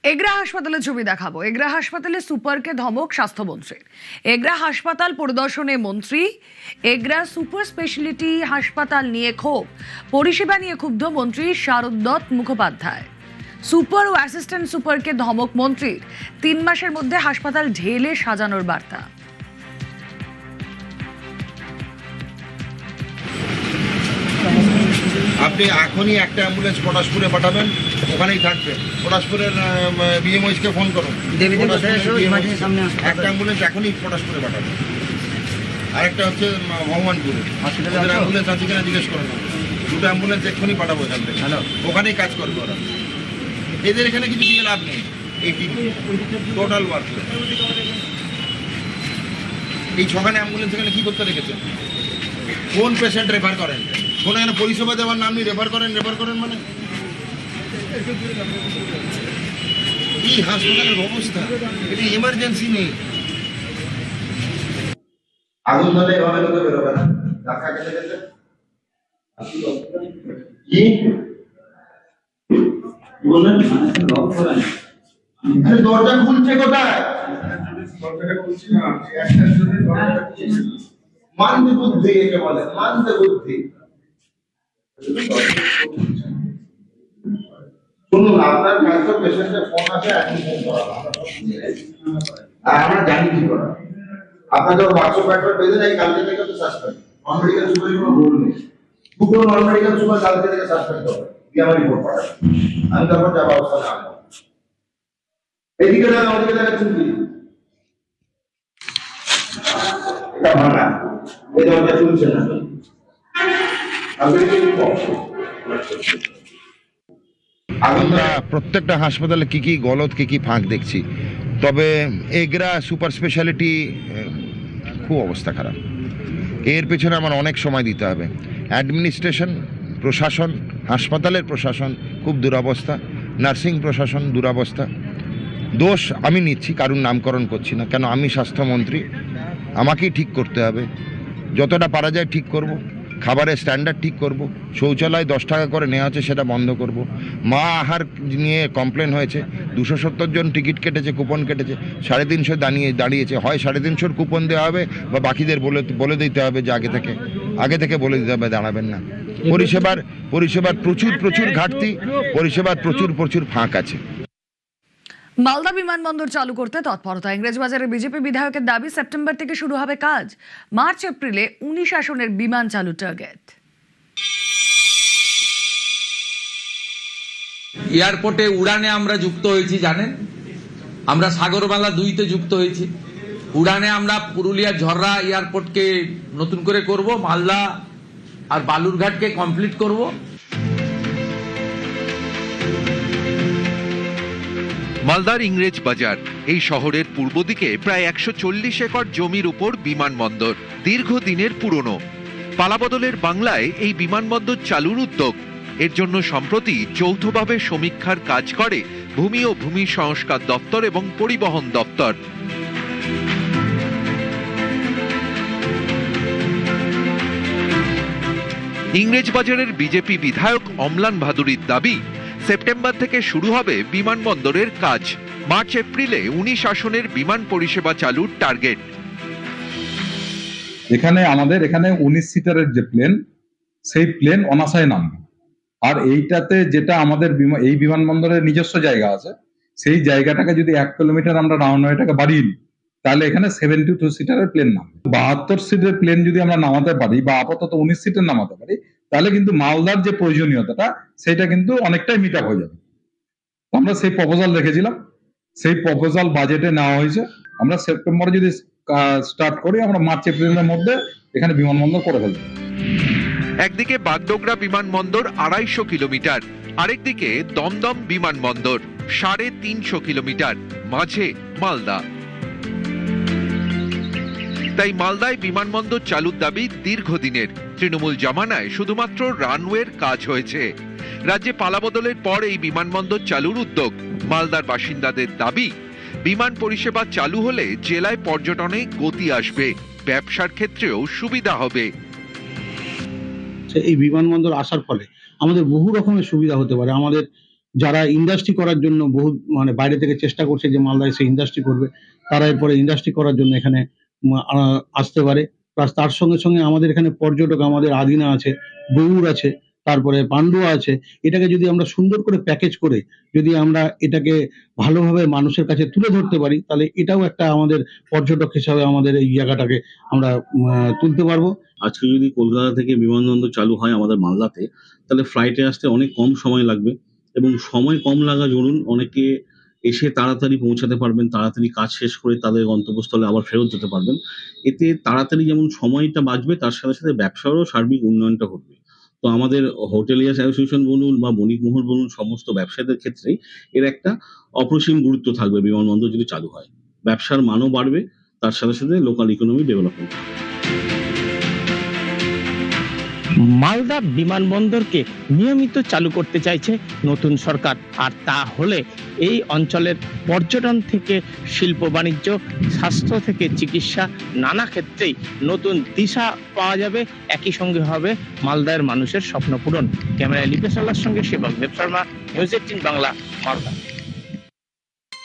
এগরা হাসপাতালে ছবি দেখাবো। এগরা হাসপাতালে সুপারকে ধমক স্বাস্থ্যমন্ত্রীর। এগরা হাসপাতাল পরিদর্শনে মন্ত্রী। এগরা সুপার স্পেশালিটি হাসপাতাল নিয়ে ক্ষোভ, পরিষেবা নিয়ে ক্ষুব্ধ মন্ত্রী শারদ মুখোপাধ্যায়। সুপার ও অ্যাসিস্ট্যান্ট সুপারকে ধমক মন্ত্রীর। 3 মাসের মধ্যে হাসপাতাল ঢেলে সাজানোর বার্তা। আপনি এখনই একটা অ্যাম্বুলেন্স পটাশপুরে পাঠাবেন, ওখানেই থাকবে। পটাশপুরের বিএমওইসকে ফোন করুন, একটা অ্যাম্বুলেন্স এখনই পটাশপুরে পাঠাবেন। আরেকটা হচ্ছে ভগবানপুরে, ওদের অ্যাম্বুলেন্স আছে কিনা জিজ্ঞেস করুন। 2টো অ্যাম্বুলেন্স এক্ষুনি পাঠাবো এখান থেকে, ওখানেই কাজ করবে ওরা। এদের এখানে কিছু দিয়ে লাভ নেই। এই টিম টোটাল ওয়ার্ক, এই 6খানা অ্যাম্বুলেন্স এখানে কী করতে রেখেছেন? কোন পেশেন্ট রেফার করেন? কোন এখানে পরিষেবা দেওয়ার নাম নেই, রেফার করেন মানে এই হাসপাতালের অবস্থা, এটা এমার্জেন্সি নেই। আগুন ধরে এভাবে লোকে বেরোবে না, ধাক্কা কেটে গেছে কি বললেন? দরজা খুলছে কোথায়? মানতে বুদ্ধি, একে বলে মানতে বুদ্ধি। শুনুন, আপনার কাছে পেশেন্টের ফোন আছে, অ্যাডমিশন করা, আর আমরা জানি কি করা। আপনাকে হোয়াটসঅ্যাপ একবার বেঁধে নেই, কালকে থেকে তো সাসপেন্ড। নন মেডিকেল সুপার কোনো রুল নেই, 2টো নন মেডিকেল সুপার কালকে থেকে সাসপেন্ড হবে। দিয়ে আমার রিপোর্ট পাঠাবে, আমি তারপর যা ব্যবস্থা নেওয়া। এদিকে দেখা, ওদিকে দেখা, চুক্তি এটা ভাঙা, এই দরজা চলছে না। আমরা প্রত্যেকটা হাসপাতালে কি কি গলত, কি কি ফাঁক দেখছি। তবে এগরা সুপার স্পেশালিটি খুব অবস্থা খারাপ। এর পেছনে আমার অনেক সময় দিতে হবে। অ্যাডমিনিস্ট্রেশন, প্রশাসন, হাসপাতালের প্রশাসন খুব দুরবস্থা, নার্সিং প্রশাসন দুরবস্থা। দোষ আমি নিচ্ছি, কারুর নামকরণ করছি না, কেন আমি স্বাস্থ্যমন্ত্রী, আমাকেই ঠিক করতে হবে। যতটা পারা যায় ঠিক করব, খাবারের স্ট্যান্ডার্ড ঠিক করব, শৌচালয় 10 টাকা করে নেওয়া হচ্ছে সেটা বন্ধ করব। মা আহার নিয়ে কমপ্লেন হয়েছে, 270 জন টিকিট কেটেছে, কুপন কেটেছে, 350 দাঁড়িয়েছে। হয় 350 কুপন দেওয়া হবে, বা বাকিদের বলে দিতে হবে যে আগে থেকে বলে দিতে হবে দাঁড়াবেন না। পরিষেবার প্রচুর ঘাটতি, পরিষেবার প্রচুর ফাঁক আছে। মালদা বিমানবন্দর চালু করতে তৎপরতা। ইংরেজবাজারের বিজেপি বিধায়কের দাবি, সেপ্টেম্বর থেকে শুরু হবে কাজ। মার্চ এপ্রিলে 19 আসনের বিমান চালু টার্গেট। এয়ারপোর্টে উড়ানে আমরা যুক্ত হয়েছি, জানেন, আমরা সাগরমালা 2-তে যুক্ত হয়েছি। উড়ানে আমরা পুরুলিয়া ঝররা এয়ারপোর্টকে নতুন করে করব, মালদা আর বালুরঘাটকে কমপ্লিট করব। মালদার ইংরেজ বাজার, এই শহরের পূর্ব দিকে প্রায় 140 একর জমির উপর বিমানবন্দর, দীর্ঘদিনের পুরনো। পালাবদলের বাংলায় এই বিমানবন্দর চালুর উদ্যোগ। এর জন্য সম্প্রতি যৌথভাবে সমীক্ষার কাজ করে ভূমি ও ভূমি সংস্কার দপ্তর এবং পরিবহন দপ্তর। ইংরেজবাজারের বিজেপি বিধায়ক অম্লান ভাদুরীর দাবি, সেপ্টেম্বর থেকে শুরু হবে বিমানবন্দরের কাজ। মার্চ এপ্রিলে 19 আসনের বিমান পরিষেবা চালুর টার্গেট। আমাদের এখানে 19 সিটারের যে প্লেন, সেই প্লেন অনাসায় নামবে। আর এইটাতে যেটা আমাদের এই বিমানবন্দরের নিজস্ব জায়গা আছে, সেই জায়গাটাকে যদি 1 কিলোমিটার আমরা রানওয়েটাকে বাড়িয়ে নিই, তাহলে এখানে 72 সিটারের প্লেন নামবে। 72 সিটের প্লেন যদি আমরা নামাতে পারি, বা আপাতত 19 সিটের নামাতে পারি, তাহলে কিন্তু মালদার যে প্রয়োজনীয়তাটা, সেটা কিন্তু অনেকটাই মিট আপ হয়ে যাবে। আমরা সেই প্রপোজাল রেখেছিলাম, সেই প্রপোজাল বাজেটে নেওয়া হয়েছে। আমরা সেপ্টেম্বরে যদি স্টার্ট করি, আমরা মার্চ এপ্রিলের মধ্যে এখানে বিমানবন্দর করে ফেলবো। একদিকে বাগডোগরা বিমানবন্দর 250 কিলোমিটার, আরেকদিকে দমদম বিমানবন্দর 350 কিলোমিটার, মাঝে মালদা। তাই মালদায় বিমানবন্দর চালুর দাবি দীর্ঘদিনের। তৃণমূল জামানায় শুধুমাত্র রানওয়ের কাজ হয়েছে। রাজ্যে পালাবদলের পর এই বিমানবন্দর চালুর উদ্যোগ। মালদার বাসিন্দাদের দাবি, বিমান পরিষেবা চালু হলে জেলায় পর্যটনে গতি আসবে, ব্যবসার ক্ষেত্রেও সুবিধা হবে। এই বিমানবন্দর আসার ফলে আমাদের বহু রকমের সুবিধা হতে পারে। আমাদের যারা ইন্ডাস্ট্রি করার জন্য বহু মানে বাইরে থেকে চেষ্টা করছে যে মালদা এসে ইন্ডাস্ট্রি করবে, তারা এরপরে ইন্ডাস্ট্রি করার জন্য এখানে আসতে পারে। প্লাস তার সঙ্গে সঙ্গে আমাদের এখানে পর্যটক, আমাদের আদিনা আছে, গৌড় আছে, তারপরে পান্ডুয়া আছে। এটাকে যদি আমরা সুন্দর করে প্যাকেজ করে যদি আমরা এটাকে ভালোভাবে মানুষের কাছে তুলে ধরতে পারি, তাহলে এটাও একটা আমাদের পর্যটক হিসাবে আমাদের এই জায়গাটাকে আমরা তুলতে পারবো। আজকে যদি কলকাতা থেকে বিমানবন্দর চালু হয় আমাদের মালদাতে, তাহলে ফ্লাইটে আসতে অনেক কম সময় লাগবে, এবং সময় কম লাগা জরুন অনেকে এসে তাড়াতাড়ি পৌঁছাতে পারবেন, তাড়াতাড়ি কাজ শেষ করে তাদের গন্তব্যস্থলে আবার ফেরত যেতে পারবেন। এতে তাড়াতাড়ি যেমন সময়টা বাঁচবে, তার সাথে সাথে ব্যবসারও সার্বিক উন্নয়নটা ঘটবে। তো আমাদের হোটেলিয়ার্স অ্যাসোসিয়েশন বলুন বা বণিক মহল বলুন, সমস্ত ব্যবসায়ীদের ক্ষেত্রেই এর একটা অপরিসীম গুরুত্ব থাকবে। বিমানবন্দর যদি চালু হয়, ব্যবসার মানও বাড়বে, তার সাথে সাথে লোকাল ইকোনমি ডেভেলপমেন্ট। মালদা বিমানবন্দরকে নিয়মিত চালু করতে চাইছে নতুন সরকার, আর তা হলে এই অঞ্চলের পর্যটন থেকে শিল্প বাণিজ্য, স্বাস্থ্য থেকে চিকিৎসা, নানা ক্ষেত্রেই নতুন দিশা পাওয়া যাবে। একই সঙ্গে হবে মালদার মানুষের স্বপ্ন পূরণ। ক্যামেরায় লিপেশ আল্লাহর সঙ্গে শিবম দেব শর্মা, নিউজ 18 বাংলা, মালদা।